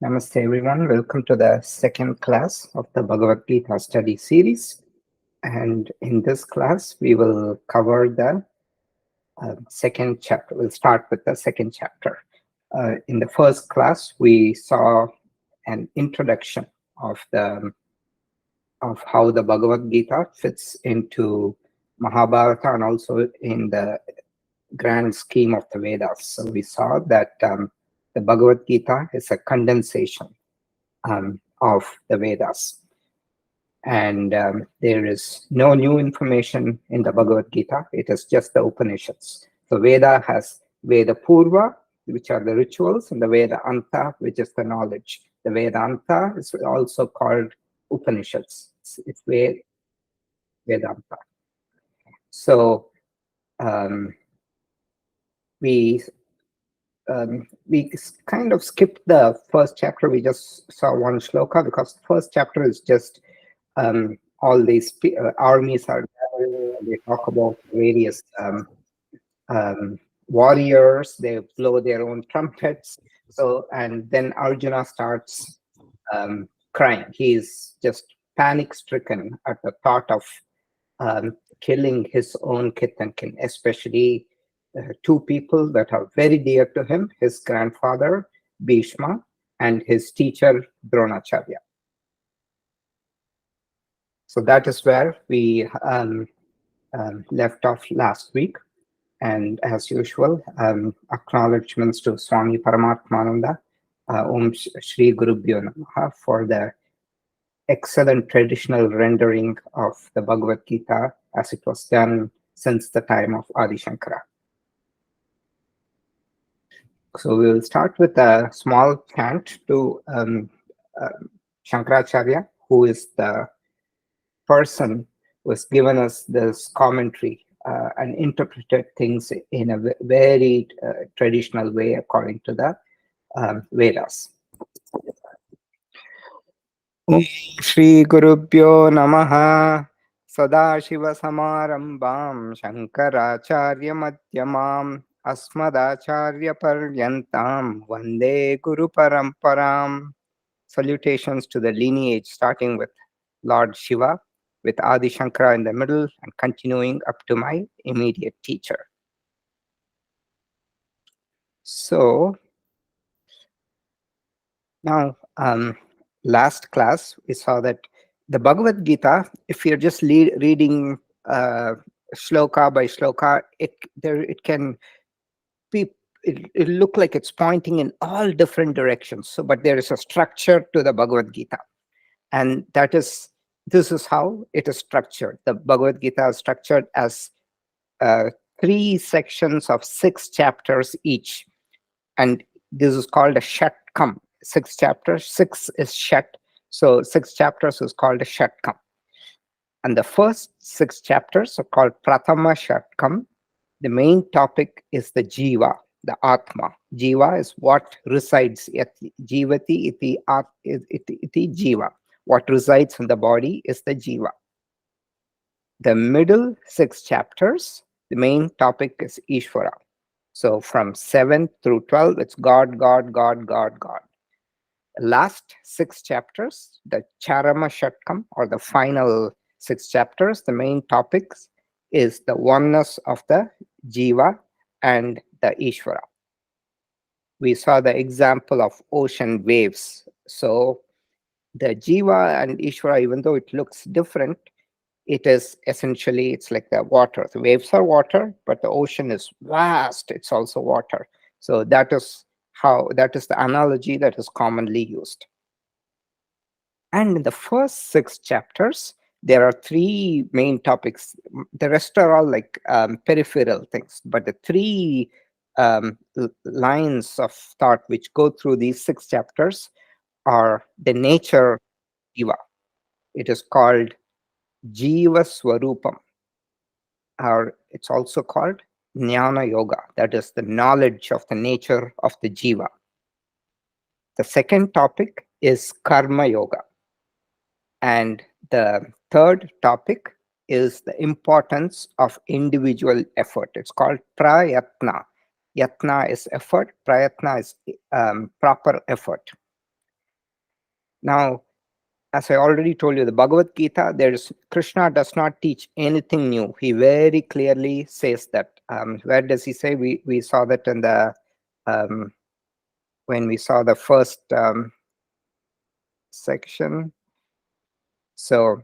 Namaste everyone. Welcome to the second class of the Bhagavad Gita study series. And in this class, we will cover the second chapter. We'll start with the second chapter. In the first class, we saw an introduction of how the Bhagavad Gita fits into Mahabharata and also in the grand scheme of the Vedas. So we saw that the Bhagavad Gita is a condensation of the Vedas. And there is no new information in the Bhagavad Gita. It is just the Upanishads. So Veda has Veda Purva, which are the rituals, and the Veda Anta, which is the knowledge. The Veda Anta is also called Upanishads. It's Vedanta. So we kind of skipped the first chapter. We just saw one shloka because the first chapter is just all these armies are gathering. They talk about various warriors. They blow their own trumpets. So, and then Arjuna starts crying. He's just panic-stricken at the thought of killing his own kith and kin, especially two people that are very dear to him: his grandfather Bhishma and his teacher Dronacharya. So that is where we left off last week. And as usual, acknowledgements to Swami Paramatmananda, Om Shri Gurubhyo Namaha, for the excellent traditional rendering of the Bhagavad Gita as it was done since the time of Adi Shankara. So we will start with a small chant to Shankaracharya, who is the person who has given us this commentary and interpreted things in a very traditional way according to the Vedas. Om Shri Gurubhyo Namaha Sadashiva Samarambam Shankaracharya Madhyamam Asmadacharya Paryantam Vande Guru Paramparam. Salutations to the lineage starting with Lord Shiva, with Adi Shankara in the middle, and continuing up to my immediate teacher. So now, last class, we saw that the Bhagavad Gita, if you're just reading shloka by shloka, it can be, it look like it's pointing in all different directions. So, but there is a structure to the Bhagavad Gita, and this is how it is structured. The Bhagavad Gita is structured as 3 sections of 6 chapters each, and this is called a shatkam. 6 chapters, 6 is shat, so 6 chapters is called a shatkam. And the first 6 chapters are called Prathama Shatkam. The main topic is the Jiva, the Atma. Jiva is what resides, Jivati iti Jiva. What resides in the body is the Jiva. The middle 6 chapters, the main topic is Ishvara. So from 7 through 12, it's God, God, God, God, God. Last 6 chapters, the Charama Shatkam, or the final 6 chapters, the main topics is the oneness of the Jiva and the Ishvara. We saw the example of ocean waves. So the Jiva and Ishvara, even though it looks different, it is essentially, it's like the water. The waves are water, but the ocean is vast. It's also water. So that is the analogy that is commonly used. And in the first 6 chapters, there are 3 main topics. The rest are all like peripheral things, but the 3 lines of thought which go through these 6 chapters are the nature of Jiva. It is called Jiva Swarupam, or it's also called Jnana Yoga, that is the knowledge of the nature of the Jiva. The second topic is Karma Yoga. And the third topic is the importance of individual effort. It's called Prayatna. Yatna is effort, Prayatna is proper effort. Now, as I already told you, the Bhagavad Gita, Krishna does not teach anything new. He very clearly says that. Where does he say? We saw that in the when we saw the first section. So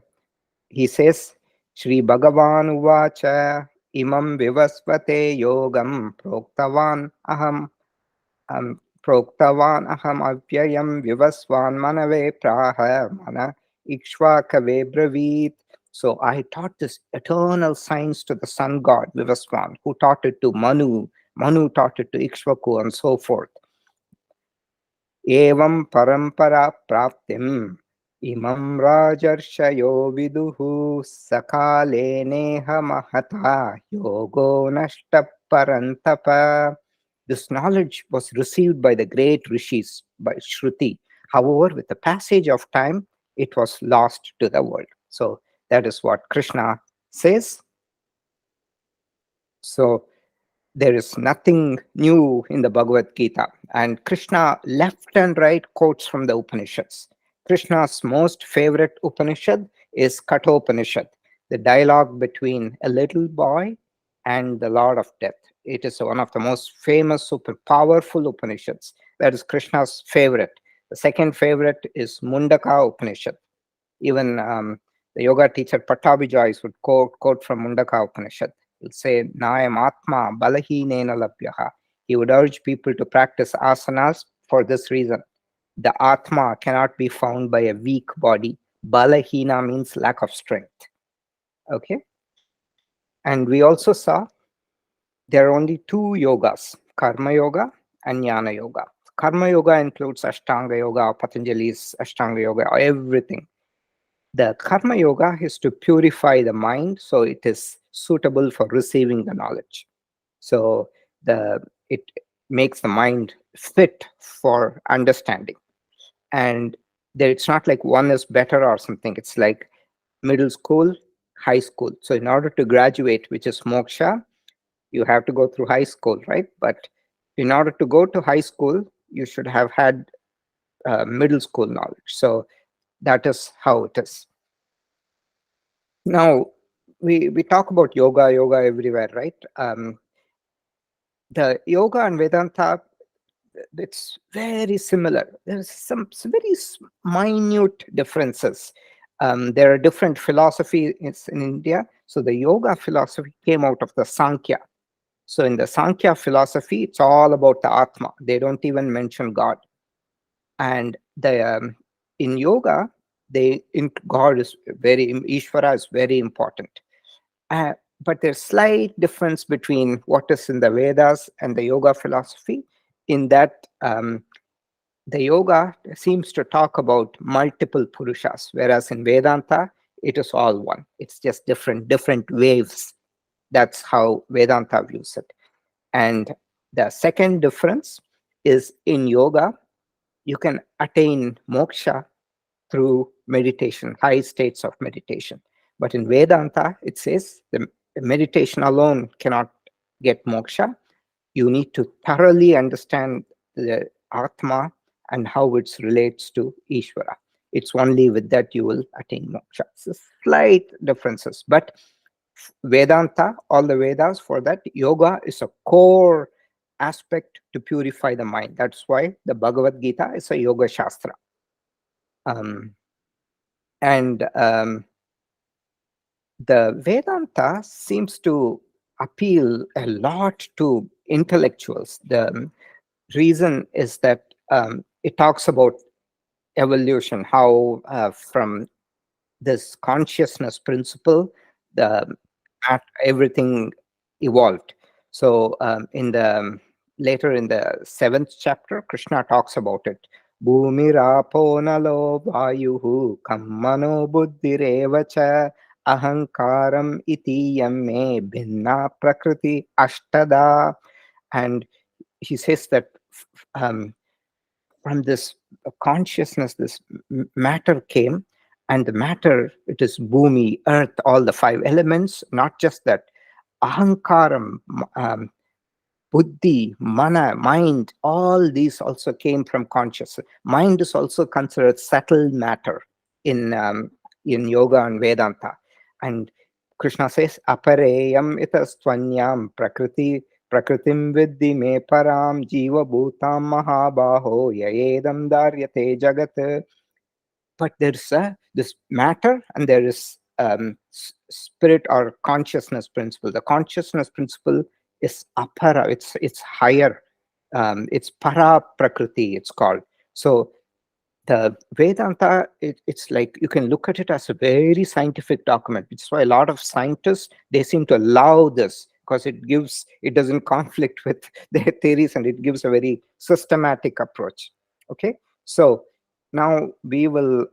he says, Shri Bhagavan uvacha imam vivasvate yogam proktavan aham avyayam vivasvan manave praha mana ikshvakave bravit. So I taught this eternal science to the sun god Vivasvan, who taught it to Manu. Manu taught it to Ikshvaku, and so forth. Evam parampara praptim imam rajarshayo viduhu sakale neha mahata yogo nashta parantapa. This knowledge was received by the great rishis, by Shruti. However, with the passage of time, it was lost to the world. So that is what Krishna says. So there is nothing new in the Bhagavad Gita. And Krishna left and right quotes from the Upanishads. Krishna's most favorite Upanishad is Kathopanishad, the dialogue between a little boy and the Lord of Death. It is one of the most famous, super powerful Upanishads. That is Krishna's favorite. The second favorite is Mundaka Upanishad. Even the yoga teacher Pattabhi Jois would quote from Mundaka Upanishad. He'll say, Nayam Atma Balahinena Labhyaha. He would urge people to practice asanas for this reason. The Atma cannot be found by a weak body. Balahina means lack of strength. Okay? And we also saw there are only two yogas, Karma Yoga and Jnana Yoga. Karma Yoga includes Ashtanga Yoga, Patanjali's Ashtanga Yoga, everything. The Karma Yoga is to purify the mind so it is suitable for receiving the knowledge. So it makes the mind fit for understanding. And it's not like one is better or something. It's like middle school, high school. So in order to graduate, which is moksha, you have to go through high school, right? But in order to go to high school, you should have had middle school knowledge. So that is how it is. Now, we talk about yoga everywhere, right? The yoga and Vedanta, it's very similar. There's some very minute differences. There are different philosophies in India. So the yoga philosophy came out of the Sankhya. So in the Sankhya philosophy, it's all about the Atma. They don't even mention God. And in yoga, God is Ishvara is very important. But there's slight difference between what is in the Vedas and the yoga philosophy, in that the yoga seems to talk about multiple purushas, whereas in Vedanta, it is all one. It's just different waves. That's how Vedanta views it. And the second difference is in yoga, you can attain moksha through meditation, high states of meditation. But in Vedanta, it says the meditation alone cannot get moksha. You need to thoroughly understand the Atma and how it relates to Ishvara. It's only with that you will attain moksha. So slight differences. But Vedanta, all the Vedas, for that, yoga is a core aspect to purify the mind. That's why the Bhagavad Gita is a yoga shastra. And the Vedanta seems to appeal a lot to intellectuals. The reason is that it talks about evolution, how from this consciousness principle, everything evolved. So later in the 7th chapter, Krishna talks about it. Bhumirapo nalo vayuhu kammano buddhirevacha ahankaram iti yamme bhinna prakriti ashtada. And he says that from this consciousness, this matter came, and the matter, it is bhumi, earth, all the 5 elements, not just that. Ahankaram, buddhi, mana, mind, all these also came from consciousness. Mind is also considered subtle matter in yoga and Vedanta. And Krishna says, "Apareyam itastvanyam prakritim vidhi me param jiva bhutam mahabaho yayedam daryate jagat." But there's this matter, and there is spirit or consciousness principle. The consciousness principle is apara, it's higher, it's para prakriti, it's called. So the Vedanta, it's like you can look at it as a very scientific document, which is why a lot of scientists, they seem to allow this, because it doesn't conflict with their theories, and it gives a very systematic approach. Okay, so now we will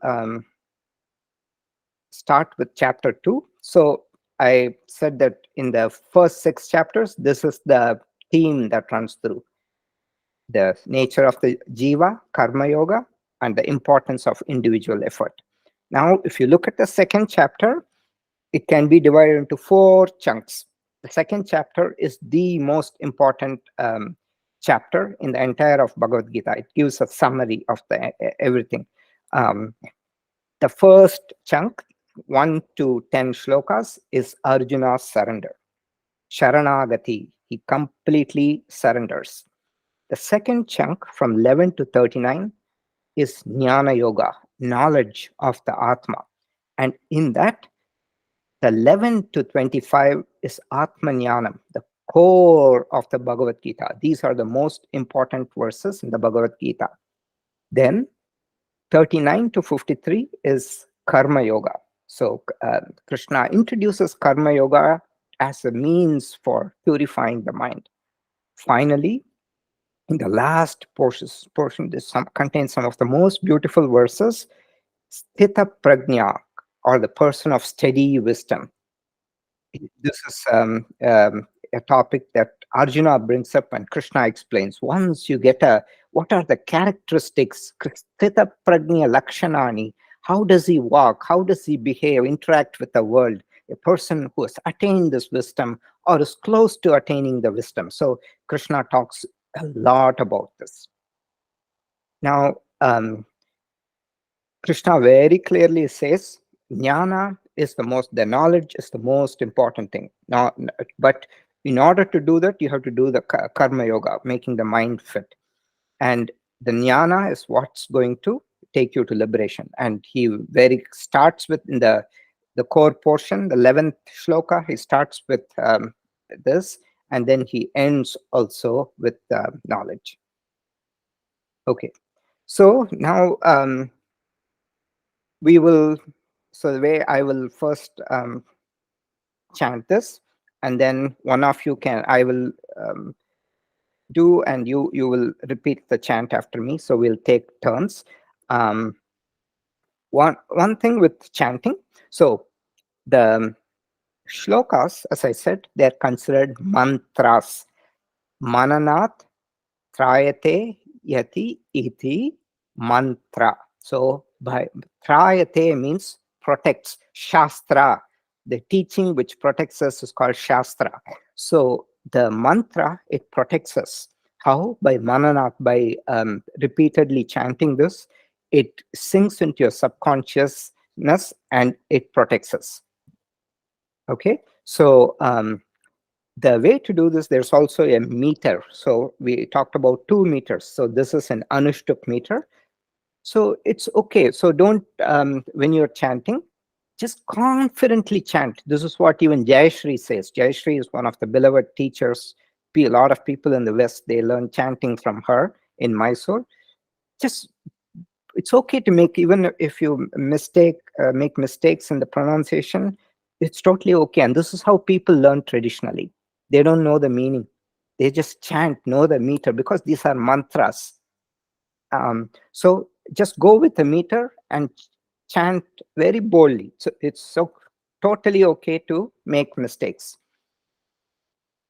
start with chapter 2. So I said that in the first 6 chapters, this is the theme that runs through: the nature of the jiva, karma yoga, and the importance of individual effort. Now, if you look at the second chapter, it can be divided into 4 chunks. The second chapter is the most important chapter in the entire of Bhagavad Gita. It gives a summary of everything. Um, the first chunk, 1 to 10 shlokas, is Arjuna's surrender. Sharanagati, he completely surrenders. The second chunk, from 11 to 39, is Jnana Yoga, knowledge of the Atma. And in that, the 11 to 25 is Atmanyanam, the core of the Bhagavad Gita. These are the most important verses in the Bhagavad Gita. Then 39 to 53 is Karma Yoga. So Krishna introduces Karma Yoga as a means for purifying the mind. Finally, in the last portion this contains some of the most beautiful verses. Sthita Prajna, or the person of steady wisdom. This is a topic that Arjuna brings up and Krishna explains. Once you get what are the characteristics, Sthita Prajna Lakshanani, how does he walk, how does he behave, interact with the world? A person who has attained this wisdom or is close to attaining the wisdom. So Krishna talks a lot about this. Now, Krishna very clearly says, jnana is the knowledge is the most important thing. Now, but in order to do that, you have to do the karma yoga, making the mind fit. And the jnana is what's going to take you to liberation. And he very starts with in the core portion, the 11th shloka, he starts with this, and then he ends also with knowledge. Okay, so now the way I will first chant this, and then one of you I will do, and you will repeat the chant after me. So we'll take turns. One thing with chanting, so the shlokas, as I said, they're considered mantras. Mananat trayate yati iti mantra. So by trayate means protects. Shastra, the teaching which protects us, is called shastra. So the mantra, it protects us. How? By mananat, by repeatedly chanting this, it sinks into your subconsciousness and it protects us. Okay, so the way to do this, there's also a meter. So we talked about 2 meters. So this is an Anushtuk meter. So it's okay. So don't, when you're chanting, just confidently chant. This is what even Jayashri says. Jayashri is one of the beloved teachers. A lot of people in the West, they learn chanting from her in Mysore. Just, it's okay to make, even if you make mistakes in the pronunciation, it's totally okay. And this is how people learn traditionally. They don't know the meaning. They just chant, know the meter, because these are mantras. So just go with the meter and chant very boldly. So it's so totally okay to make mistakes.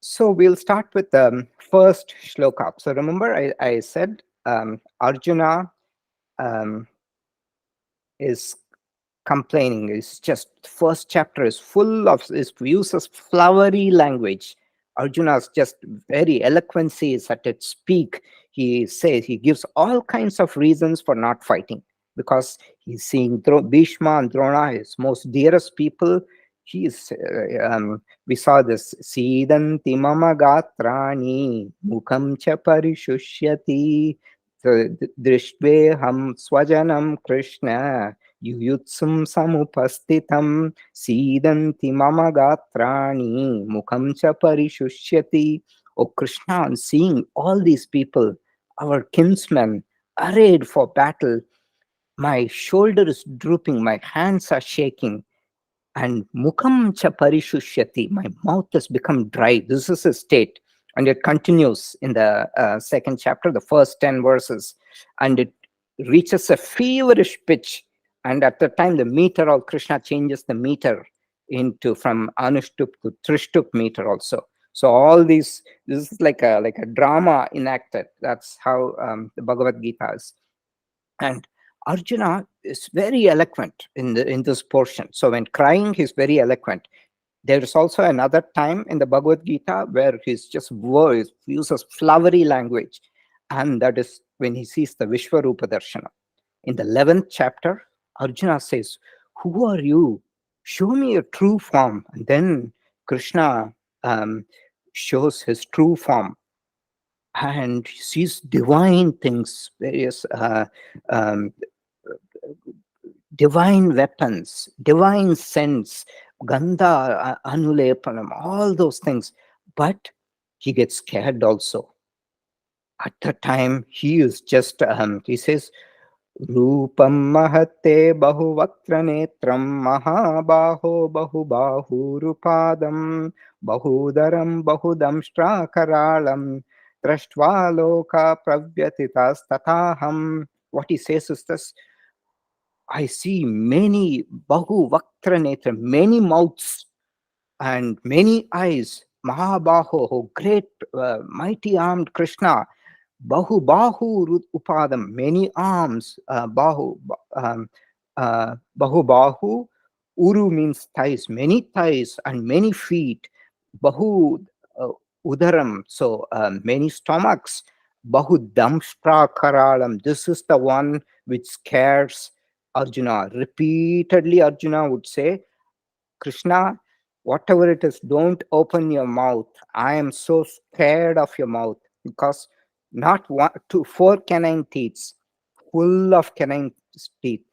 So we'll start with the first shloka. So remember, I said Arjuna is complaining. It's just first chapter is full of, it uses flowery language. Arjuna's just very eloquency is at its peak. He says, he gives all kinds of reasons for not fighting, because he's seeing Bhishma and Drona, his most dearest people. We saw this, Sidanti mama gatrani mukham cha parishusyati, so drishtve swajanam Krishna Yuyutsum samupastitam Sidanti mama gatrani mukham cha parishusyati. O Krishna, on seeing all these people, our kinsmen, arrayed for battle, my shoulder is drooping, my hands are shaking, and mukham cha parishusyati, my mouth has become dry. This is his state. And it continues in the second chapter, the first 10 verses, and it reaches a feverish pitch. And at the time, the meter of Krishna changes the meter into from Anushtup to Trishtup meter also. So all these, this is like a drama enacted. That's how the Bhagavad Gita is. And Arjuna is very eloquent in this portion. So when crying, he's very eloquent. There is also another time in the Bhagavad Gita where he's just words, uses flowery language, and that is when he sees the Vishwarupa Darshana. In the 11th chapter, Arjuna says, "Who are you? Show me your true form." And then Krishna shows his true form, and he sees divine things, various divine weapons, divine sense, gandha, anulepanam, all those things. But he gets scared also. At the time, he is just, he says, Rupam mahate bahuvaktra netram mahabaho bahubahurupadam bahudaram bahudamshtra karalam drashtva loka pravyatitas tataham. What he says is this: I see many bahuvaktra netra, many mouths and many eyes. Mahabaho, great, mighty armed Krishna. Upadam, many arms. Bahu Bahu. Uru means thighs, many thighs and many feet. Bahu uh, Udaram, so many stomachs. Bahu Damshtra Karalam, this is the one which scares Arjuna. Repeatedly, Arjuna would say, Krishna, whatever it is, don't open your mouth. I am so scared of your mouth, because not one, two, four canine teeth, full of canine teeth.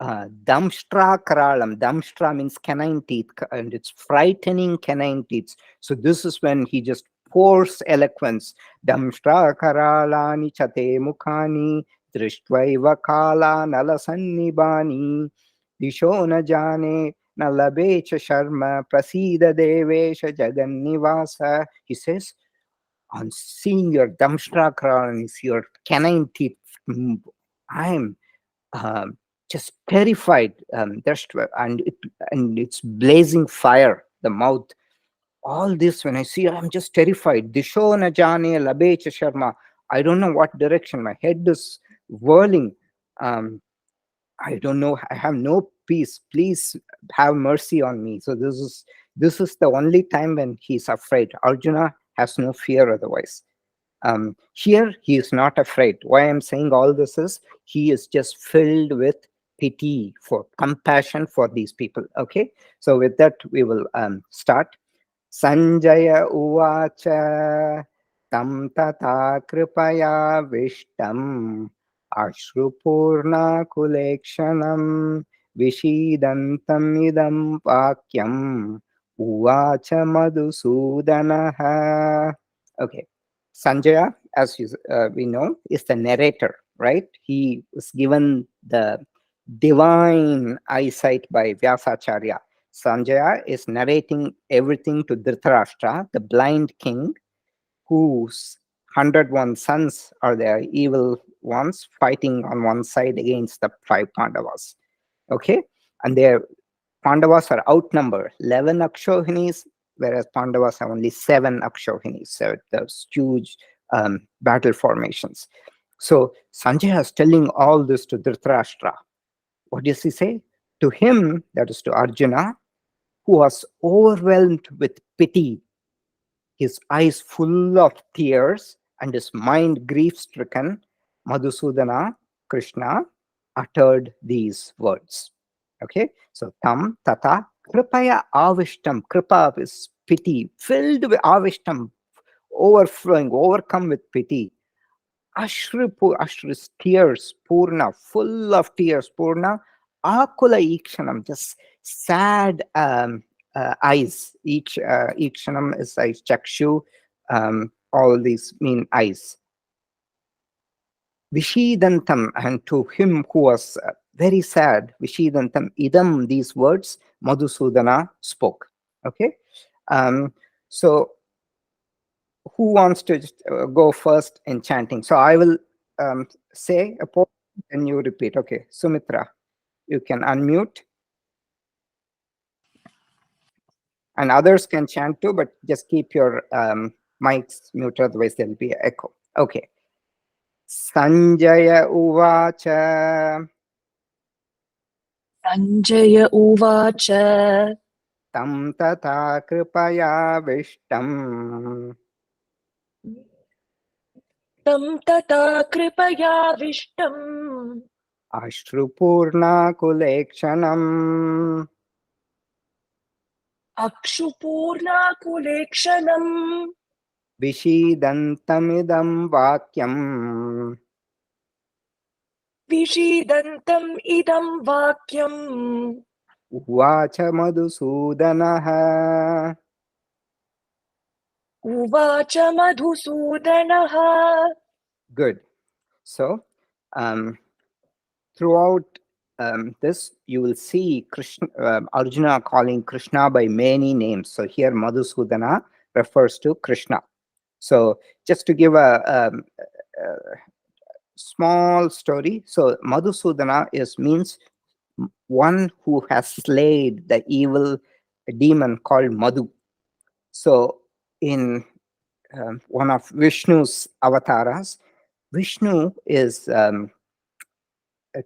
Damshtra Karalam. Damshtra means canine teeth, and it's frightening canine teeth. So this is when he just pours eloquence. Damshtra Karalani chate mukhani drishtva kala nalasannibani disho na jane nalabecha sharma prasida devesha jagannivasa. He says, on seeing your Damshtra Karalani, your canine teeth, I'm just terrified. And it's blazing fire, the mouth. All this, when I see, I'm just terrified. Disho na jane labecha sharma. I don't know what direction. My head is whirling. I don't know. I have no peace. Please have mercy on me. So this is the only time when he's afraid. Arjuna has no fear otherwise. Here, he is not afraid. Why I'm saying all this is, he is just filled with pity, for compassion for these people. Okay, so with that, we will start. Sanjaya uvacha tam tata kripaya vishtam ashrupurna kulekshanam vishidantam idam vakyam uvacha madhusudanaha. Okay, Sanjaya, as we know, is the narrator, right? He was given the divine eyesight by Vyasacharya. Sanjaya is narrating everything to Dhritarashtra, the blind king, whose 101 sons are the evil ones fighting on one side against the 5 Pandavas. Okay, and their Pandavas are outnumbered, 11 Akshohinis, whereas Pandavas have only 7 Akshohinis. So those huge battle formations. So Sanjaya is telling all this to Dhritarashtra. What does he say? To him, that is to Arjuna, who was overwhelmed with pity. his eyes full of tears and his mind grief-stricken, Madhusudana, Krishna, uttered these words. Okay, so tam tata kripaya avishtam. Kripa is pity, filled with avishtam, overflowing, overcome with pity. Ashru is tears, Purna, full of tears, Purna, Akula Ikshanam, just sad eyes. Each Ikshanam is eyes, Chakshu, all these mean eyes. Vishidantam, and to him who was very sad, Vishidantam, idam, these words, Madhusudana spoke. Okay, so who wants to just, go first in chanting? So I will say a portion and you repeat. Okay, Sumitra, you can unmute, and others can chant too, but just keep your mics muted, otherwise there'll be an echo. Okay. Sanjaya Uvacha Sanjaya Uvacha Tam Tata Kripaya Vishtam Tam Tata Kripaya Vishtam Ashrupurna Kulekshanam Akshupurna Kulekshanam Vishidantamidam Vakyam Vishidantam Idam Vakyam Uvacha Madhusudanaha. Uvacha Madhusudanaha. Good. So, throughout this, you will see Krishna, Arjuna calling Krishna by many names. So here, Madhusudana refers to Krishna. So, just to give a small story, so Madhusudana means one who has slayed the evil demon called Madhu. So, in one of Vishnu's avatars, Vishnu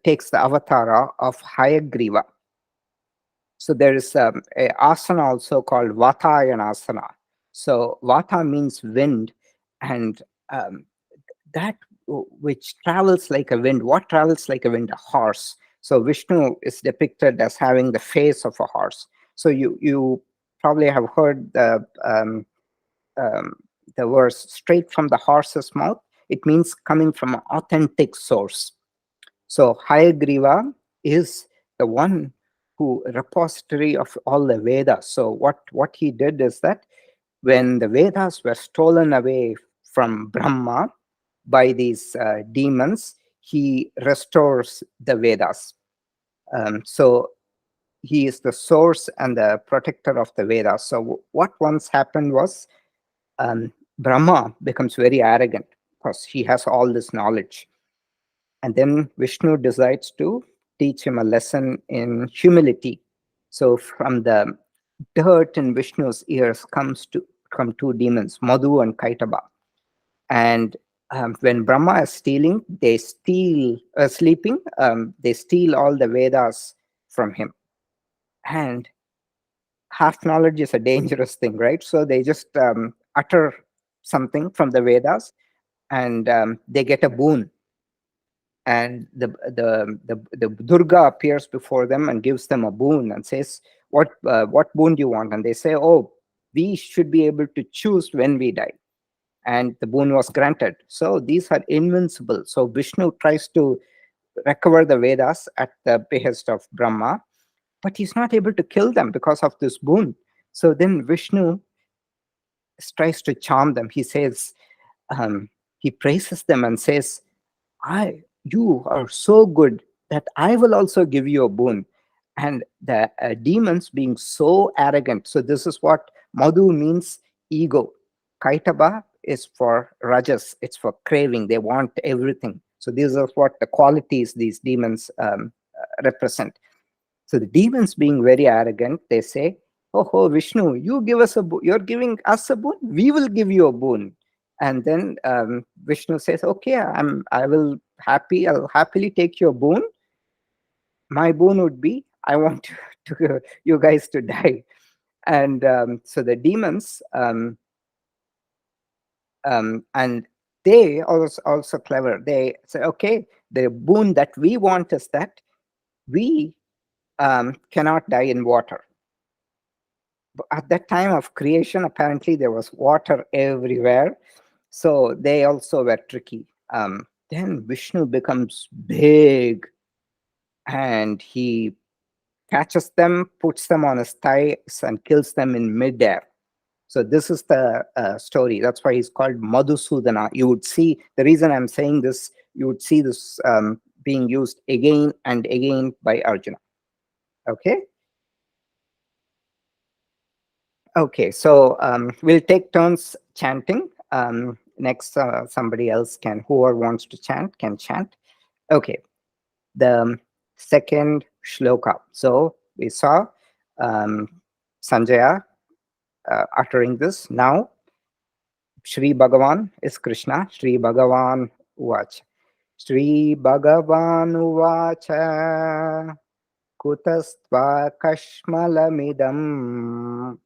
takes the avatara of Hayagriva. So there is a asana also called Vatayana asana. So Vata means wind, and that which travels like a wind. What travels like a wind? A horse. So Vishnu is depicted as having the face of a horse. So you probably have heard the verse straight from the horse's mouth. It means coming from an authentic source. So Hayagriva is the one who repository of all the Vedas. So what he did is that when the Vedas were stolen away from Brahma by these demons, he restores the Vedas. So he is the source and the protector of the Vedas. So what once happened was Brahma becomes very arrogant because he has all this knowledge. And then Vishnu decides to teach him a lesson in humility. So from the dirt in Vishnu's ears come two demons, Madhu and Kaitaba. And when Brahma is sleeping, they steal all the Vedas from him. And half knowledge is a dangerous thing, right? So they just utter something from the Vedas, and they get a boon. And the Durga appears before them and gives them a boon and says, what boon do you want? And they say, oh, we should be able to choose when we die. And the boon was granted. So these are invincible. So Vishnu tries to recover the Vedas at the behest of Brahma, but he's not able to kill them because of this boon. So then Vishnu tries to charm them. He says, he praises them and says, you are so good that I will also give you a boon. And the demons being so arrogant. So this is what Madhu means, ego. Kaitaba is for rajas. It's for craving. They want everything. So these are what the qualities these demons represent. So the demons being very arrogant, they say, oh Vishnu, you give us you're giving us a boon, we will give you a boon. And then Vishnu says, okay, I'll happily take your boon. My boon would be, I want you guys to die. And so the demons And they also clever. They say, okay, the boon that we want is that we cannot die in water. But at that time of creation, apparently there was water everywhere. So they also were tricky. Then Vishnu becomes big and he catches them, puts them on his thighs, and kills them in midair. So this is the story. That's why he's called Madus Sudana. You would see the reason I'm saying this. You would see this being used again and again by Arjuna. Okay. Okay. So we'll take turns chanting. Next, somebody else can, whoever wants to chant, can chant. Okay. The second shloka. So we saw Sanjaya uttering this. Now Shri Bhagavan is Krishna. Shri Bhagavan Uvacha. Shri Bhagavan Uvacha. Kutastva kashmalamidam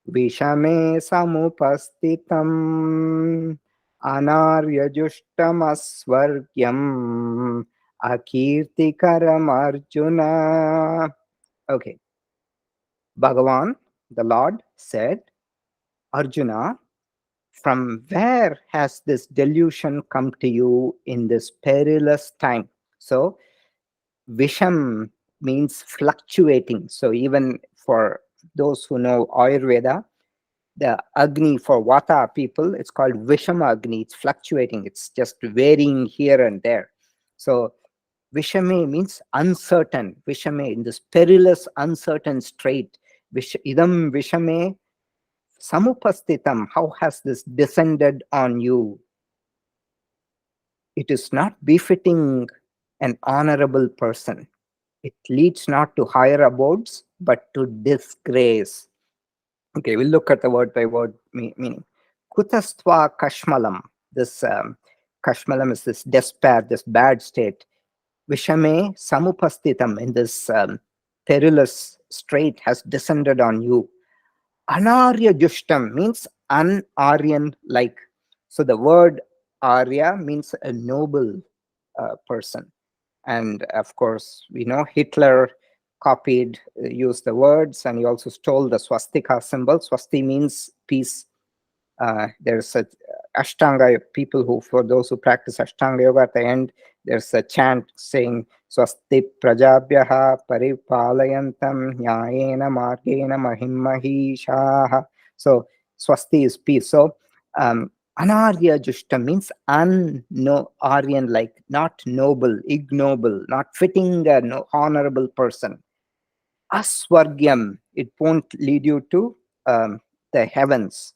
Vishame samupastitam Anaryajuştamasvargyam Akirtikaram Arjuna. Okay. Bhagavan, the Lord, said, Arjuna, from where has this delusion come to you in this perilous time? So Visham means fluctuating. So even for those who know Ayurveda, the Agni for Vata people, it's called Vishama Agni. It's fluctuating. It's just varying here and there. So Vishame means uncertain. Vishame, in this perilous, uncertain strait. Idam Vishame samupastitam. How has this descended on you? It is not befitting an honorable person. It leads not to higher abodes, but to disgrace. Okay, we'll look at the word by word meaning. Kutastva kashmalam. This kashmalam is this despair, this bad state. Vishame samupastitam, in this perilous strait, has descended on you. Anarya Jushtam means un-Aryan like. So the word Arya means a noble person. And of course, we know Hitler copied, used the words, and he also stole the swastika symbol. Swasti means peace. There's a Ashtanga, people who, for those who practice Ashtanga yoga, at the end, there's a chant saying, Swasti prajabhyaha paripalayantam nyayena margena mahimmahishaha. So swasti is peace. So anarya jushta means Aryan like, not noble, ignoble, not fitting a honorable person. Aswargyam, it won't lead you to the heavens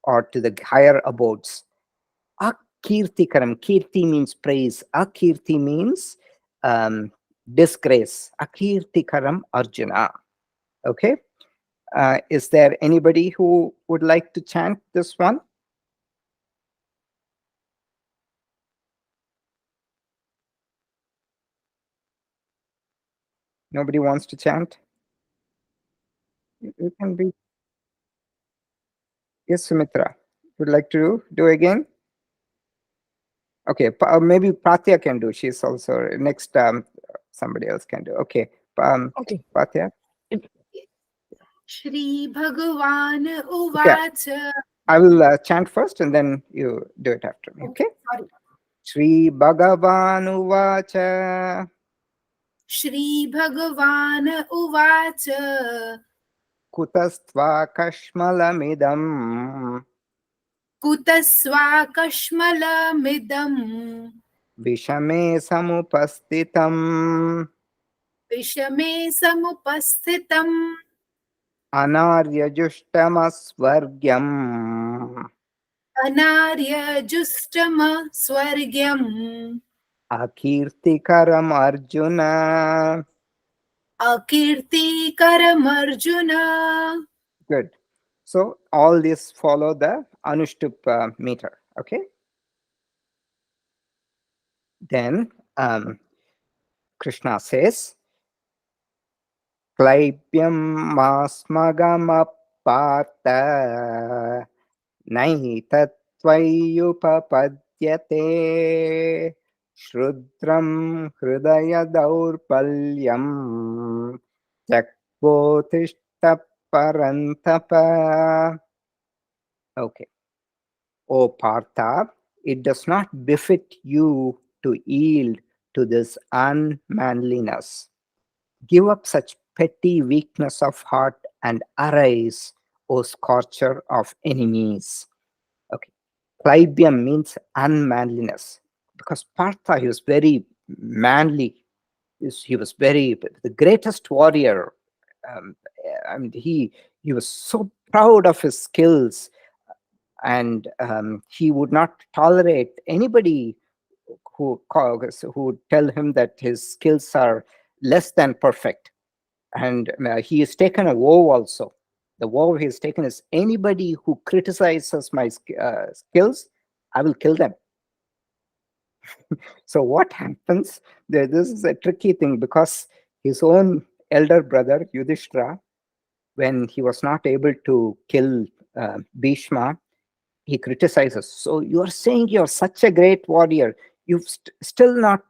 or to the higher abodes. Akirtikaram, kirti means praise. Akirti means disgrace. Akirtikaram Arjuna. Okay. Is there anybody who would like to chant this one? Nobody wants to chant? You can be. Yes, Sumitra. Would like to do again? Okay, maybe Pratya can do. She's also next. Somebody else can do. Okay, Okay. Pratya. Shri Bhagavan Uvacha. I will chant first and then you do it after me. Okay. Sorry. Shri Bhagavan Uvacha. Shri Bhagavan Uvacha. Kutastva kashmalamidam Kutasvakashmalamidam Vishame samupastitam Vishame samupasthitam Anaryajuştamasvargyam Anaryajustama Swargyam Akirtikaram Arjuna. Akirtikaram Arjuna. Good. So all this follow the Anushtup meter. Okay. Then Krishna says, Klaipyam masmagamapata naitat tvayupapadyate shrudram hridaya daurpalyam tyaktvotishta parantapa. Okay. O Partha, it does not befit you to yield to this unmanliness. Give up such petty weakness of heart and arise, O scorcher of enemies. Okay. Klaibyam means unmanliness. Because Partha, he was very manly. He was very the greatest warrior. Um, and he was so proud of his skills, and he would not tolerate anybody who would tell him that his skills are less than perfect. And he has taken a vow also. The vow he has taken is, anybody who criticizes my skills, I will kill them. So what happens? This is a tricky thing, because his own elder brother Yudhishthira, when he was not able to kill Bhishma, he criticizes. So you're saying you're such a great warrior, you've still not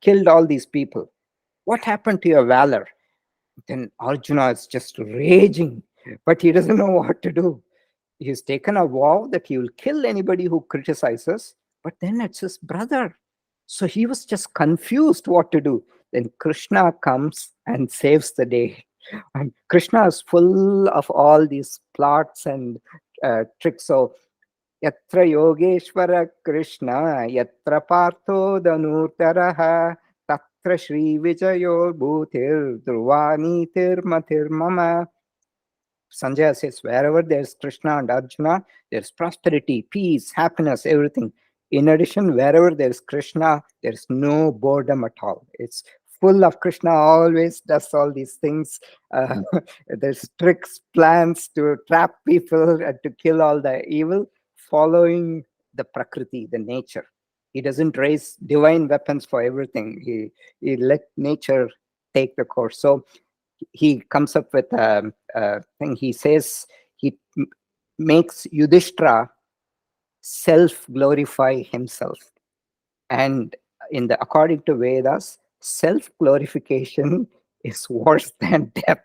killed all these people. What happened to your valor? Then Arjuna is just raging, but he doesn't know what to do. He's taken a vow that he will kill anybody who criticizes, but then it's his brother. So he was just confused what to do. Then Krishna comes and saves the day. And Krishna is full of all these plots and tricks. So Yatra Yogeshwara Krishna, Yatra Partho Danurtaraha, Tatra Shri Vijayo Bhutir, Dhruvanitir Matir Mama. Sanjaya says, wherever there's Krishna and Arjuna, there's prosperity, peace, happiness, everything. In addition, wherever there's Krishna, there's no boredom at all. It's full of Krishna, always does all these things. There's tricks, plans to trap people and to kill all the evil, following the Prakriti, the nature. He doesn't raise divine weapons for everything. He let nature take the course. So he comes up with a thing. He says he makes Yudhishthira self-glorify himself. And according to Vedas, self-glorification is worse than death.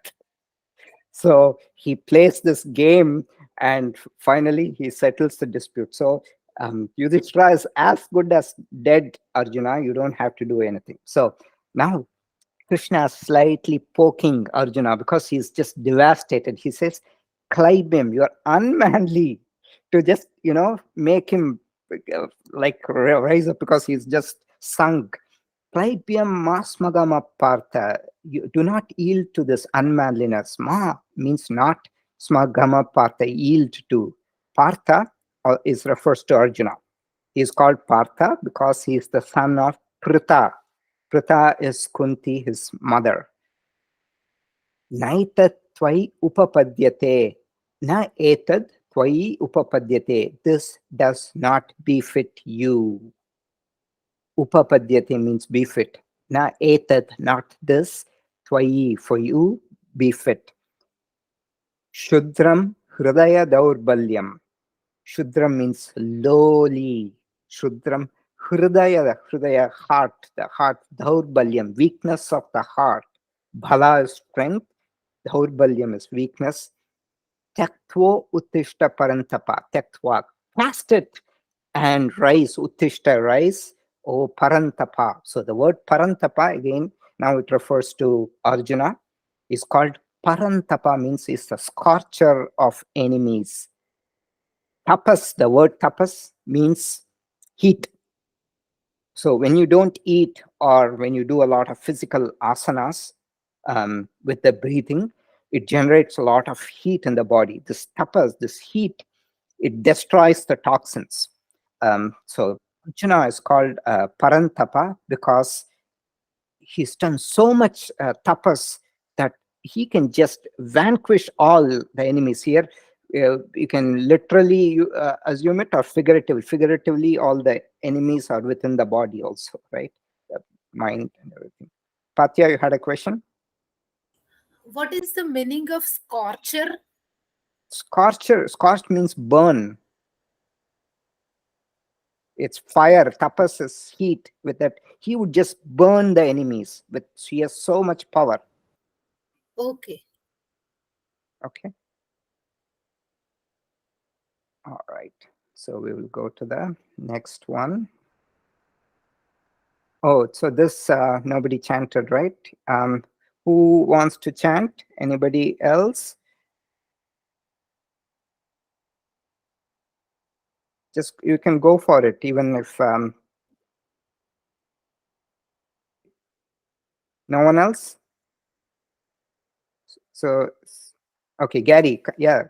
So he plays this game, and finally he settles the dispute. So Yudhishthira is as good as dead, Arjuna. You don't have to do anything. So now Krishna is slightly poking Arjuna because he's just devastated. He says, Klaibyam, you're unmanly to just, make him rise up, because he's just sunk. Klaibyam ma smagama partha. You do not yield to this unmanliness. Ma means not, smagama partha, yield to. Partha refers to Arjuna. He is called Partha because he is the son of Pritha. Pritha is Kunti, his mother. Naitad tvai upapadyate. Na etad tvai upapadyate. This does not befit you. Upapadyate means befit. Na etad, not this. Tvai, for you, befit. Shudram hridaya daurbalyam. Shudram means lowly. Shudram hridaya, heart, the heart. Daurbalyam, weakness of the heart. Bhala is strength. Daurbalyam is weakness. Tyaktvo uttishta parantapa. Tyaktva, cast it and rise. Uttishta, rise. O parantapa. So the word parantapa, again, now it refers to Arjuna, is called parantapa, means is the scorcher of enemies. Tapas, the word tapas means heat. So when you don't eat, or when you do a lot of physical asanas with the breathing, it generates a lot of heat in the body. This tapas, this heat, it destroys the toxins. So Arjuna is called Parantapa because he's done so much tapas that he can just vanquish all the enemies. Here you can literally assume it, or figuratively. Figuratively, all the enemies are within the body also, right? The mind and everything. Patya, you had a question? What is the meaning of scorcher? Scorched means burn. it's fire. Tapas is heat. With that, he would just burn the enemies. With he has so much power. Okay. Okay. All right. So we will go to the next one. Oh, so this nobody chanted, right? Who wants to chant? Anybody else? Just you can go for it, even if no one else. So, okay, Gary, yeah,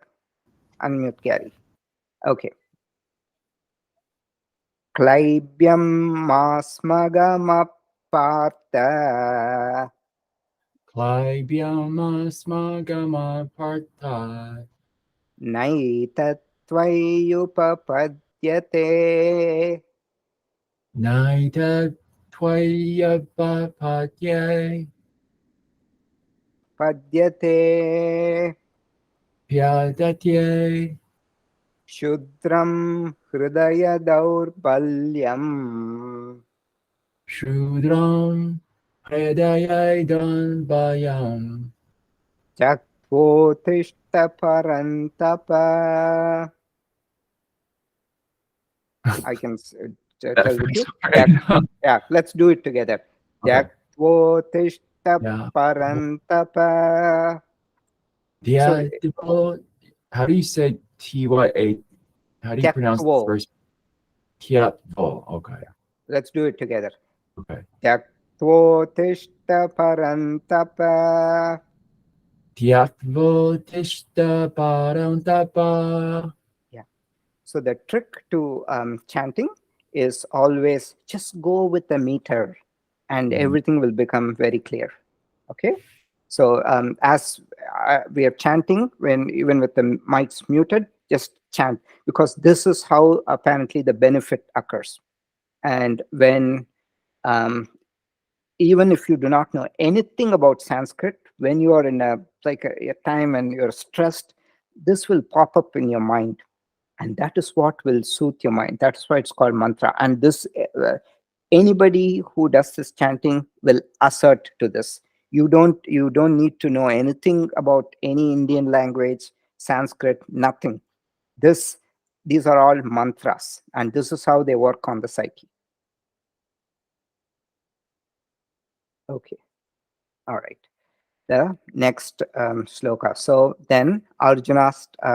unmute Gary. Okay. Klaibyam masmagamapartha Klaibyamasmagamapartha naitattvayupapadyate Naita Twayapapadye padyate Pyadate Shudram Hridaya Daurbalyam Shudram Hridayaidan Bayam Jatvotishta Parantapa. I can tell with you. Yeah, let's do it together. Okay. Jatvotishta Yeah. Parantapa. So, How do you say T-Y-A? How do you pronounce the Tyaktvo. first? Tyatvo. Okay. Let's do it together. Okay. Tyaktvotishta Parantapa. Tyatvo Tishta Parantapa. Yeah. So the trick to chanting is always just go with the meter and everything will become very clear. Okay. So as we are chanting, when even with the mics muted, just chant, because this is how apparently the benefit occurs. And when even if you do not know anything about Sanskrit, when you are in a time and you're stressed, this will pop up in your mind, and that is what will soothe your mind. That is why it's called mantra. And this anybody who does this chanting will assert to this. You don't need to know anything about any Indian language, Sanskrit, nothing. These are all mantras, and this is how they work on the psyche. Okay. All right. The next shloka. So then Arjuna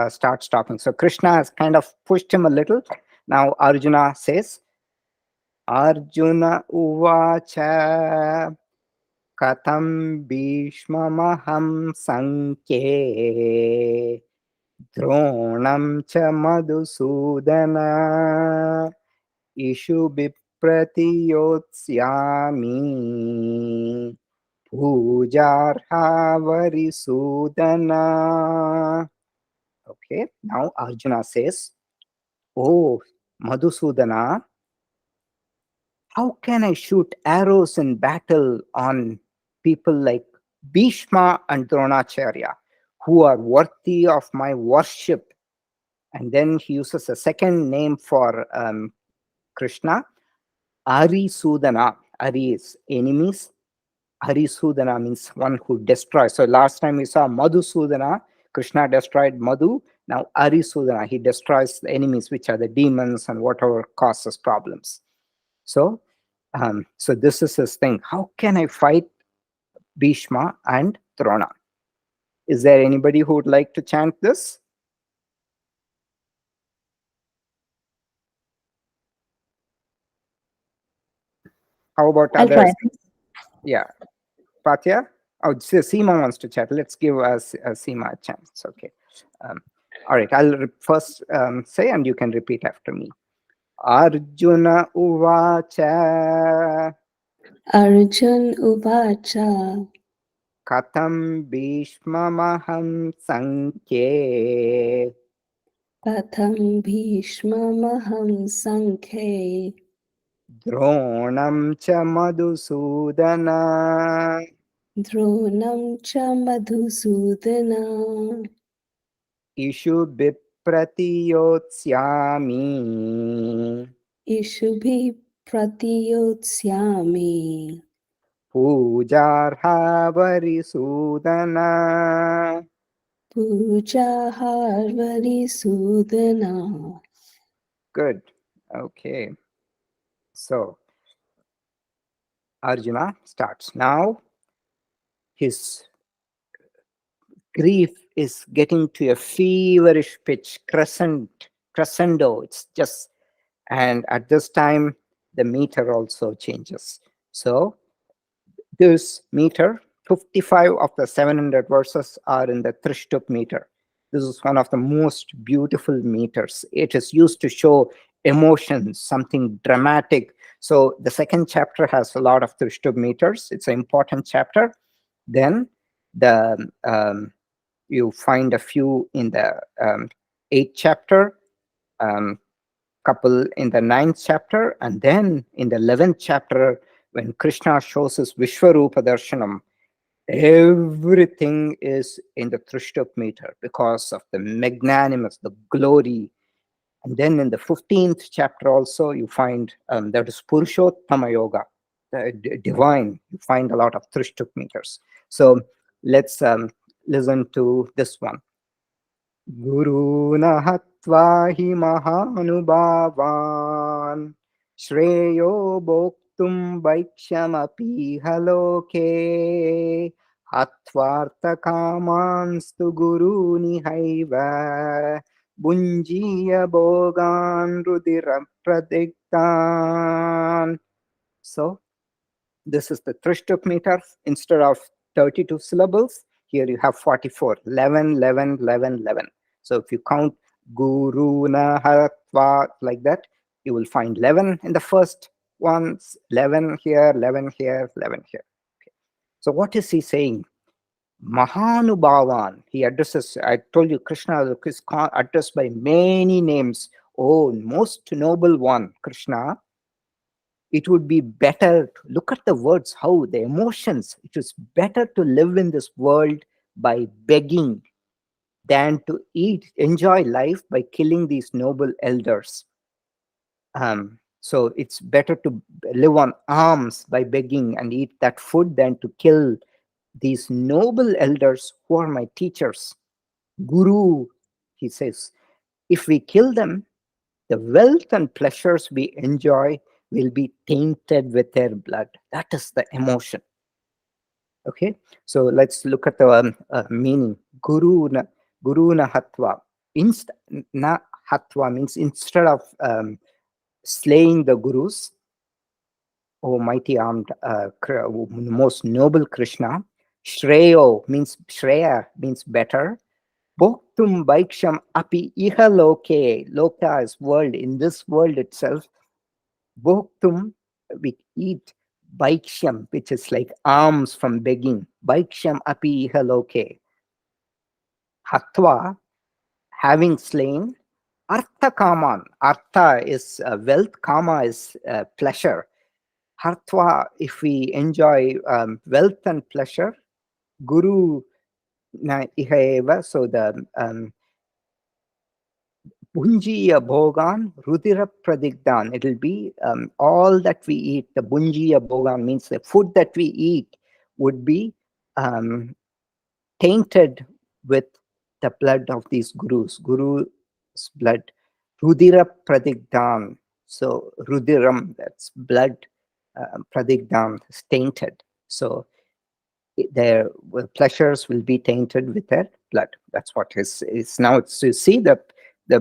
starts talking. So Krishna has kind of pushed him a little. Now Arjuna says, Arjuna uvacha katham bhishmamaham sankhe dronam cha madhusudana ishu bipratiyotsyami Pujarha Varisudana. Okay, now Arjuna says, oh, Madhusudana, how can I shoot arrows in battle on people like Bhishma and Dronacharya, who are worthy of my worship? And then he uses a second name for Krishna, Arisudana. Ari is enemies. Harisudana means one who destroys. So last time we saw Madhu Sudana, Krishna destroyed Madhu. Now Arisudana, he destroys the enemies, which are the demons and whatever causes problems. So, so this is his thing. How can I fight Bhishma and Drona? Is there anybody who would like to chant this? How about I'll others? try. Yeah. Patya? Oh, Seema wants to chat. Let's give us Seema a chance. Okay. All right. I'll first say, and you can repeat after me. Arjuna uvacha Arjun Uvacha katham bhishmamaham sankhe Katham Bhishma Maham Sankhe dronam cha madhusudana Dronam Cha Madhusudana ishu bipratiyotsyami इषुभिः प्रतियोत्स्यामि पूजार्हा वरिसूदना. पूजाहार्वरिसूदना. Good. Okay. So Arjuna starts now. His grief is getting to a feverish pitch, crescendo. It's just, and at this time, the meter also changes. So this meter, 55 of the 700 verses are in the Trishtup meter. This is one of the most beautiful meters. It is used to show emotions, something dramatic. So the second chapter has a lot of Trishtup meters. It's an important chapter. Then the you find a few in the 8th chapter, couple in the 9th chapter, and then in the 11th chapter, when Krishna shows his Vishwarupa Darshanam, everything is in the Trishtup meter because of the magnanimous, the glory. And then in the 15th chapter also, you find that is Purushottama Yoga, the divine. You find a lot of Trishtup meters. So let's listen to this one. Guruna hatva hi mahanubavan Shreyo bhoktum vaikshamapi haloke Hatvarta kamanstu guruni haiva Bunjiya bhogan rudira pradiktan. So this is the Trishtup meter. Instead of 32 syllables, here you have 44, 11, 11, 11, 11. So if you count Guru na Hatva like that, you will find 11 in the first ones, 11 here, 11 here, 11 here. Okay. So what is he saying? Mahanubhavan. He addresses, I told you, Krishna is addressed by many names. Oh, most noble one, Krishna. It would be better, look at the words, how the emotions, it is better to live in this world by begging than to enjoy life by killing these noble elders. So it's better to live on alms by begging and eat that food than to kill these noble elders who are my teachers. Guru, he says, if we kill them, the wealth and pleasures we enjoy will be tainted with their blood. That is the emotion. Okay, so let's look at the meaning. Guru na hatva. Na hatva means instead of slaying the gurus, O mighty armed, most noble Krishna. Shreyo means Shreya means better. Bhoktum Vaiksham api iha loke. Loka is world. In this world itself, Bhoktum, we eat Vaiksham, which is like alms from begging. Vaiksham api iha loke. Hatva, having slain. Artha kaman. Artha is wealth, kama is pleasure. Hartva, if we enjoy wealth and pleasure. Guru na iha eva. So the Bunjiya Bhogan Rudira Pradigdan. It will be all that we eat. The Bunjiya Bhogan means the food that we eat would be tainted with the blood of these gurus. Guru's blood. Rudira Pradigdan. So Rudiram, that's blood. Pradigdan is tainted. So their pleasures will be tainted with their blood. That's what is now. To see the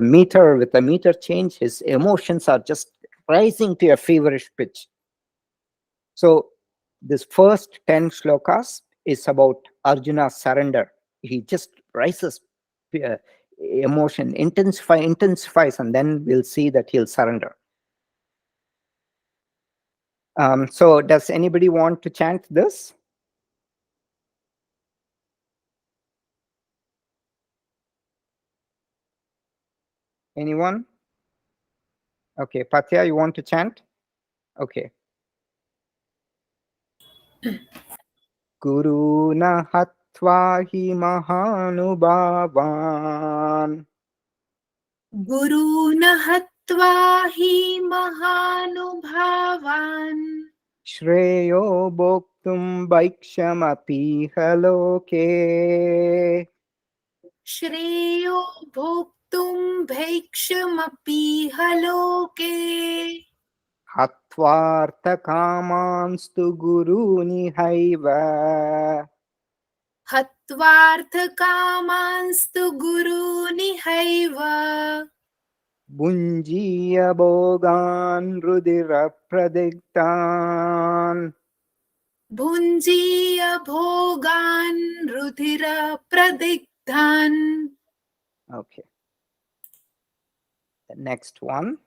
meter, with the meter change, his emotions are just rising to a feverish pitch. So this first 10 shlokas is about Arjuna's surrender. He just rises, emotion intensifies, and then we'll see that he'll surrender. So does anybody want to chant this? Anyone? Okay, Patya, you want to chant? Okay. Guru na hatva hi mahanubavan Guru na हत्वा हि महानुभावान् Shreyo bhoktum vaikshamapih loke. श्रेयो भोक्तुं भैक्षमपीह लोके Hatvartakamanstu guruni haiva. हत्वार्थकामांस्तु गुरूनिहैव Bunjiya bhogan rudira pradigtan. भुञ्जीय भोगान् रुधिरप्रदिग्धान्. Okay. The next one.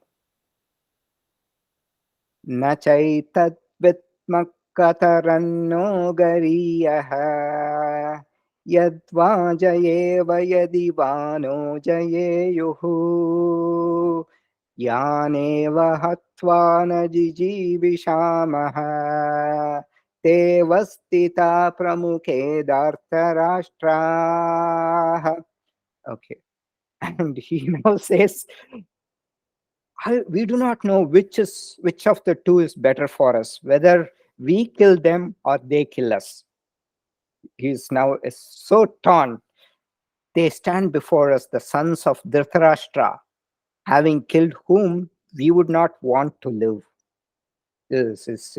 Na chaitat vitmakataranno gariyaha. Yadva jayeva yadivano jayeyuhu. Yaneva hatva na jijivishamaha. Te vastita pramukhe dhartarashtraha. Okay. And he now says, we do not know which of the two is better for us, whether we kill them or they kill us. He is now so torn. They stand before us, the sons of Dhritarashtra, having killed whom we would not want to live. This is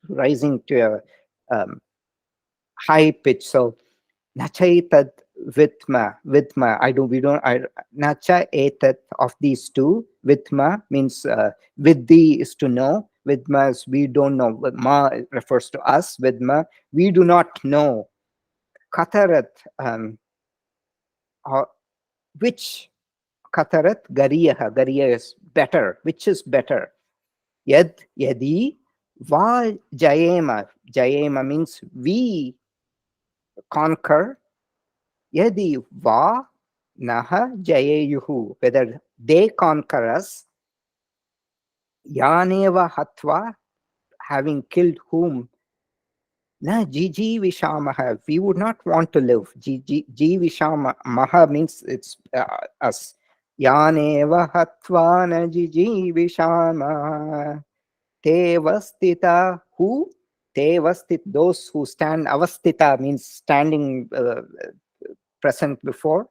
rising to a high pitch. So, Nachaitat Vitma, we don't, Nacha etat of these two. Vitma means Vidhi is to know. Vidma is we don't know. Ma refers to us. Vidma, we do not know. Katarat, which Katarat, Gariyaha, Gariya is better. Which is better? Yad, Yadi, Va Jayema. Jayema means we conquer. Yadi va naha jayeyuhu, whether they conquer us. Yaneva hatva, having killed whom. Na jiji vishamaha, we would not want to live. Ji vishamaha means it's us. Yaneva hatva na jiji vishama. Te vastita, who? Te vastit, those who stand. Avastita means standing, present before,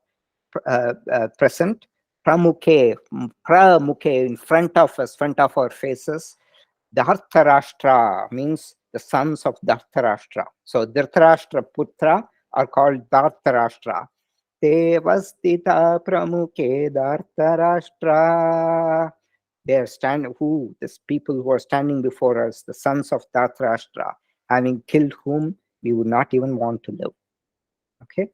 present. Pramukhe, in front of us, front of our faces. Dhartarashtra means the sons of Dhartarashtra. So Dhritarashtra Putra are called Dhartarashtra. Te vastita pramukhe Dhartarashtra. They are these people who are standing before us, the sons of Dhartarashtra, having killed whom we would not even want to live. Okay.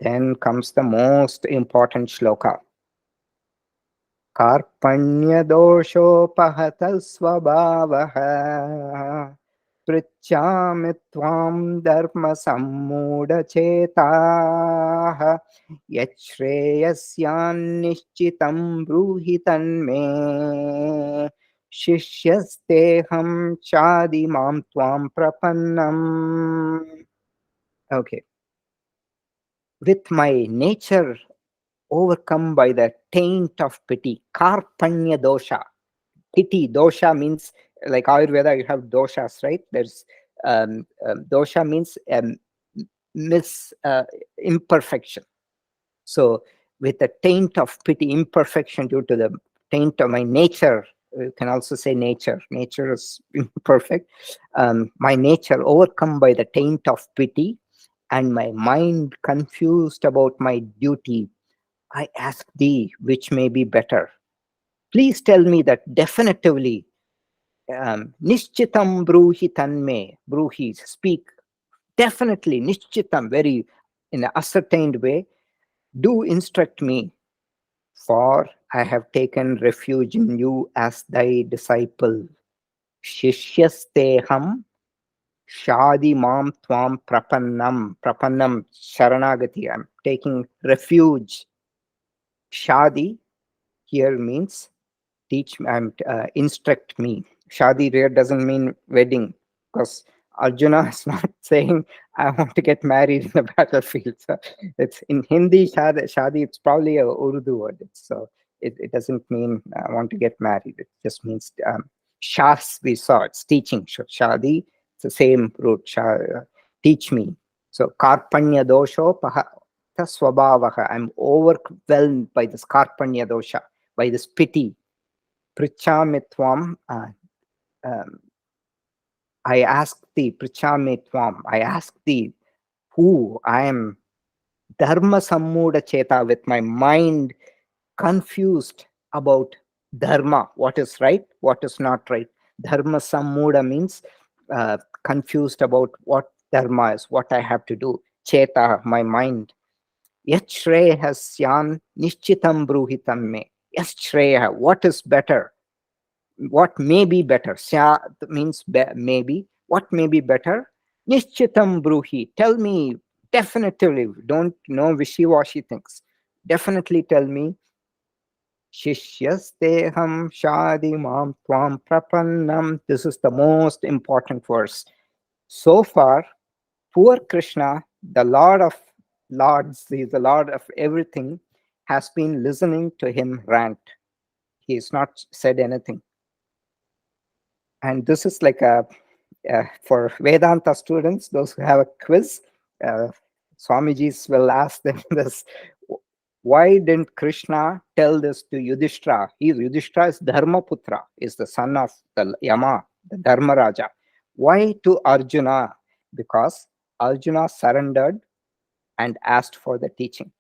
Then comes the most important shloka. Karpanya doshopahatal svabhavaha pritchami tvam dharma sammuda chetaha yachreyasyan nishchitam bruhi tanme shishyasteham chadi mam tvam prapannam. Okay. With my nature overcome by the taint of pity, karpanya dosha. Pity, dosha means, like Ayurveda, you have doshas, right? There's dosha means imperfection. So with the taint of pity, imperfection due to the taint of my nature, you can also say nature. Nature is imperfect. My nature overcome by the taint of pity, and my mind confused about my duty. I ask thee, which may be better. Please tell me that definitively. Nishchitam bruhi tanme. Bruhi, speak. Definitely, nishchitam, very in an ascertained way. Do instruct me, for I have taken refuge in you as thy disciple. Shishyasteham Shadi mam tvam prapannam. Prapannam, Sharanagati. I'm taking refuge. Shadi here means teach me, instruct me. Shadi here doesn't mean wedding, because Arjuna is not saying, I want to get married in the battlefield. So it's in Hindi, shadi, it's probably a Urdu word. So it doesn't mean I want to get married. It just means shas, we saw it's teaching. Shadi, it's the same root. Teach me. So karpanya dosho pahata swabhavaha. I'm overwhelmed by this karpanya dosha, by this pity. Prichamitvam. I ask thee, prichamitvam. I ask thee, who I am. Dharma sammuda cheta, with my mind confused about dharma, what is right, what is not right. Dharma sammuda means confused about what dharma is, what I have to do. Cheta, my mind. Yat shreyasyan nishchitam bruhitam me. Yes, shreya, what is better? What may be better? Sya means maybe. What may be better? Nishchitam bruhi. Tell me definitively. Don't know wishy-washy things. Definitely tell me. Shishyasteham shadi mam tvam prapannam. This is the most important verse. So far, poor Krishna, the Lord of Lords, he is the Lord of everything, has been listening to him rant. He has not said anything. And this is like for Vedanta students, those who have a quiz, Swamijis will ask them this. Why didn't Krishna tell this to Yudhishthira? Yudhishthira is Dharmaputra, is the son of the Yama, the Dharma Raja. Why to Arjuna? Because Arjuna surrendered and asked for the teaching.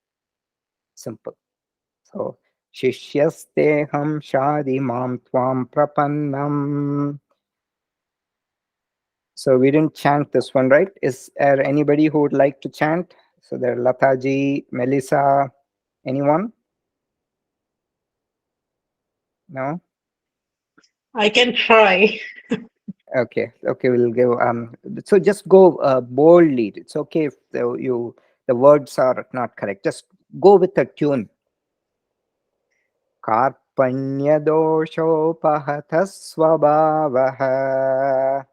Simple. So, Shishyasteham shadi mam tvam prapannam. So we didn't chant this one, right? Is there anybody who would like to chant? So there, Lataji, Melissa, anyone? No? I can try. Okay, we'll give. So just go boldly. It's okay if the words are not correct. Just go with the tune. Karpanya dosho pahata swabhavaha.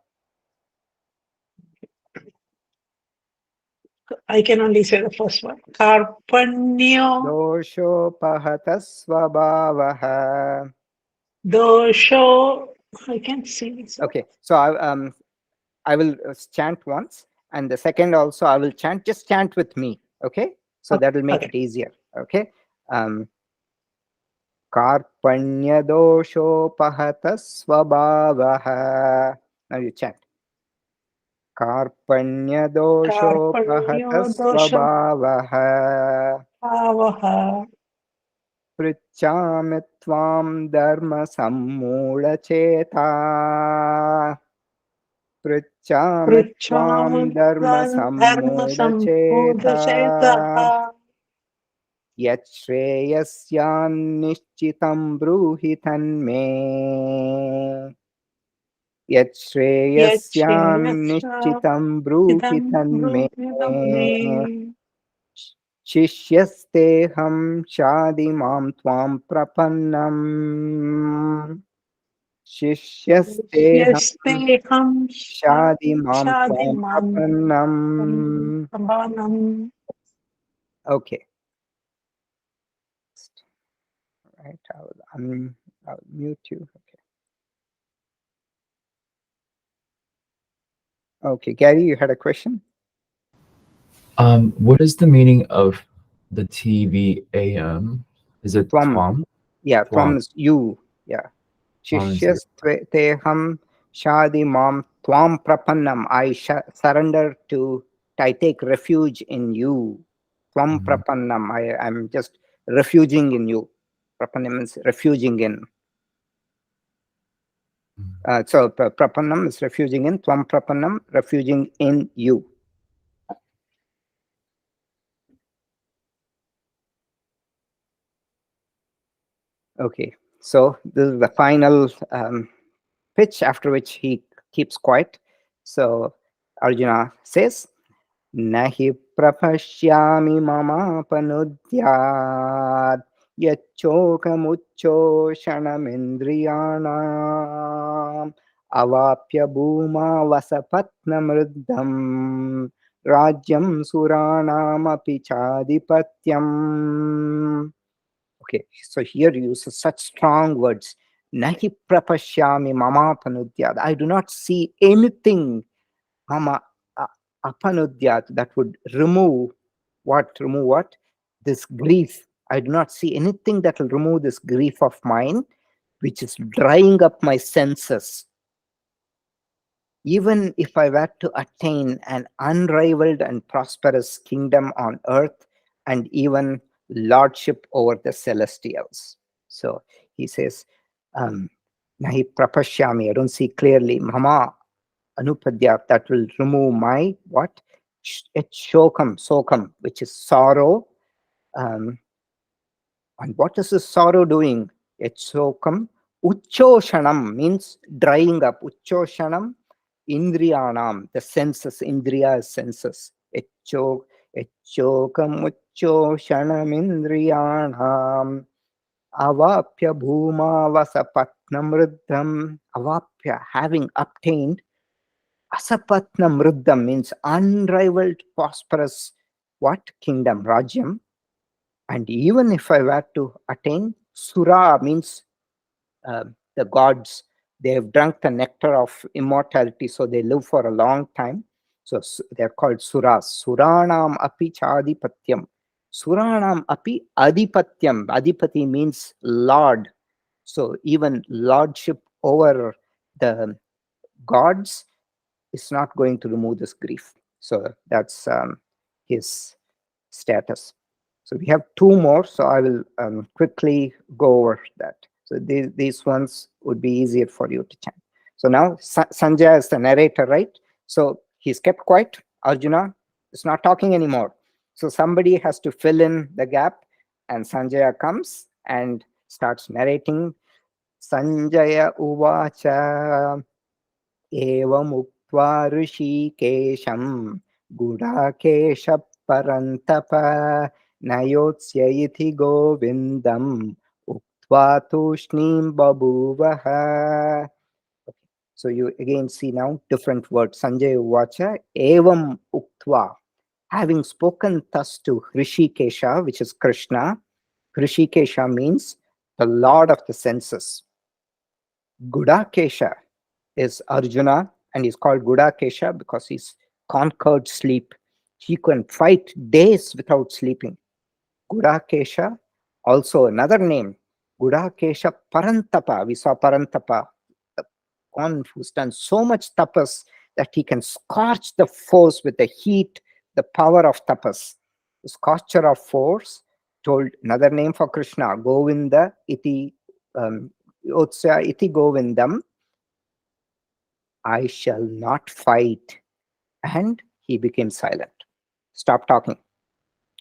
I can only say the first one. Karpanyo Dosho pahata swabhavaha. dosho. I can see. Okay, so I will chant once, and the second also I will chant. Just chant with me, okay? So that will make it easier, okay? Karpanya dosho pahata swabhavaha. Now you chant. Karpanya dosho pahata swabhavaha. Avaha. Prichami tvam dharma sammula cheta. Prichami tvam dharma sammula cheta. Yat shreyasyan nishchitam bruhi tanme. Yat shreyasyan nishchitam bruhi tanme. Shishyasteham shadi mam tvam prapannam. Shishyasteham shadi mam tvam prapannam. Okay. Right, I'll mute you. Okay, Gary, you had a question? What is the meaning of the TVAM? Is it Tvam? Yeah, Tvam is you. Yeah. Shishyasteham shadi mam tvam prapannam. I surrender to, I take refuge in you. Tvam prapannam. I'm just refuging in you. Prapannam means refuging in. So prapannam is refuging in. Tvam prapannam, refuging in you. Okay, so this is the final pitch, after which he keeps quiet. So Arjuna says, Nahi prapashyami mama panudyad yachokamucho shanamindriyanam avapya bhuma vasapatnamruddham rajyam suranam api chadipatyam. Okay, so here he uses such strong words. Nahi prapashyami mama panudyat. I do not see anything mama apanudyat that would remove what? Remove what? This grief. I do not see anything that will remove this grief of mine, which is drying up my senses. Even if I were to attain an unrivaled and prosperous kingdom on earth and even lordship over the celestials. So he says, Nahi prapashyami, I don't see clearly, mama anupadya, that will remove my what? Sokam, which is sorrow. And what is this sorrow doing? Sokam, uchoshanam means drying up. Uchoshanam, indriyanam, the senses, indriya is senses. Echokam uchoshanam indriyanam. Avapya bhuma vasapatnamruddham. Avapya, having obtained. Asapatnamruddham means unrivaled, prosperous, what? Kingdom, Rajyam. And even if I were to attain, Sura means the gods. They have drunk the nectar of immortality, so they live for a long time. So they're called Suras. Suranam api chadipatyam. Suranam api adipatyam. Adipati means Lord. So even lordship over the gods is not going to remove this grief. So that's his status. So we have two more, so I will quickly go over that. So these ones would be easier for you to chant. So now Sanjaya is the narrator, right? So he's kept quiet. Arjuna is not talking anymore. So somebody has to fill in the gap, and Sanjaya comes and starts narrating. Sanjaya uvacha evam ukva ऋषिकेशं Gudakesh परन्तप नयोत्स्य इति govindam uktva tushnim babuvah. So you again see now different words. Sanjay uvacha evam uktva, having spoken thus to Hrishikesha, which is Krishna. Hrishikesha means the lord of the senses. Gudakesha is Arjuna, and he's called Gudakesha because he's conquered sleep. He can fight days without sleeping. Gudakesha, also another name, Gudakesha Parantapa. We saw Parantapa, the one who's done so much tapas that he can scorch the foes with the heat, the power of tapas. The scorcher of foes, told another name for Krishna, Govinda iti Yotsya iti Govindam. I shall not fight. And he became silent. Stop talking.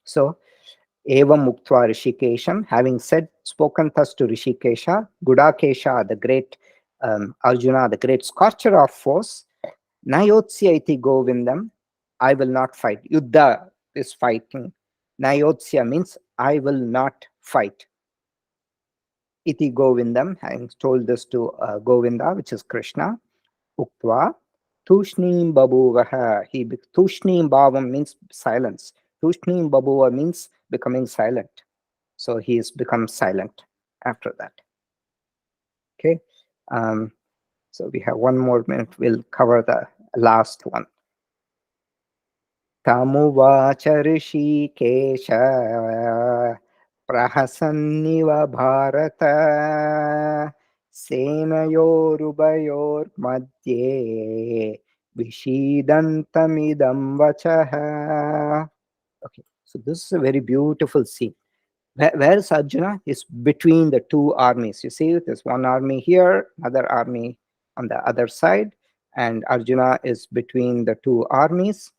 So, Evam Muktva Rishikesham, having spoken thus to Rishikesha, Gudakesha, the great Arjuna, the great scorcher of foes, Nayotsya iti Govindam, I will not fight. Yuddha is fighting. Nayotsya means I will not fight. Iti Govindam, having told this to Govinda, which is Krishna, Uktva, Tushnim Babuvaha. Tushnim Bhavam means silence. Tushnim Babuva means becoming silent. So he has become silent after that. Okay. So we have one more minute. We'll cover the last one. Tamuvacha Rishikesha Prahasanniva Bharata Senayorubayor Madhye Vishidantamidam Vachaha. Okay, so this is a very beautiful scene. Where is Arjuna? Is between the two armies. You see, there's one army here, another army on the other side, and Arjuna is between the two armies.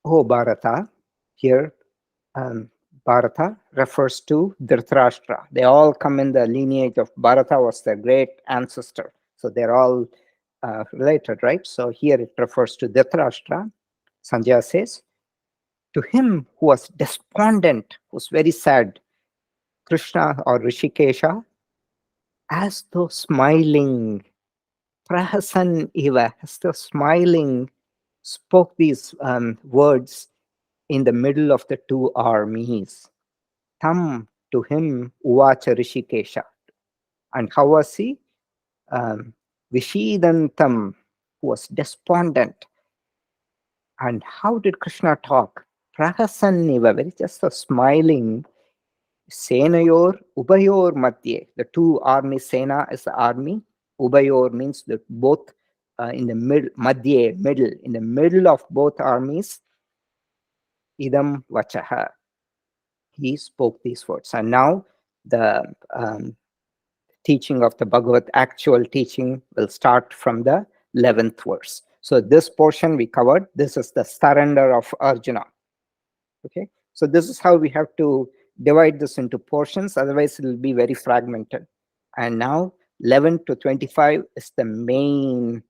Oh, Bharata, here Bharata refers to Dhritarashtra. They all come in the lineage of Bharata, was their great ancestor. So they're all related, right? So here it refers to Dhritarashtra. Sanjaya says, to him who was despondent, who was very sad, Krishna or Rishikesha, as though smiling, Prahasan Iva, as though smiling, spoke these words in the middle of the two armies. Tam, to him, Uvacha Rishikesha. And how was he? Vishidantam, who was despondent. And how did Krishna talk? Prahasanniva, very just a smiling. Senayor, Ubayor Madhye. The two armies, Sena is the army. Ubayor means the both in the middle, Madhye, middle. In the middle of both armies, Idam Vachaha. He spoke these words. And now the teaching of the Bhagavad, actual teaching, will start from the 11th verse. So this portion we covered. This is the surrender of Arjuna. Okay, so this is how we have to divide this into portions, otherwise it will be very fragmented. And now 11 to 25 is the main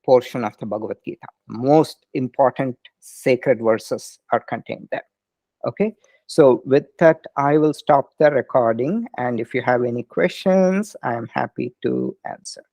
portion of the Bhagavad Gita. Most important sacred verses are contained there. Okay, so with that, I will stop the recording, and if you have any questions, I am happy to answer.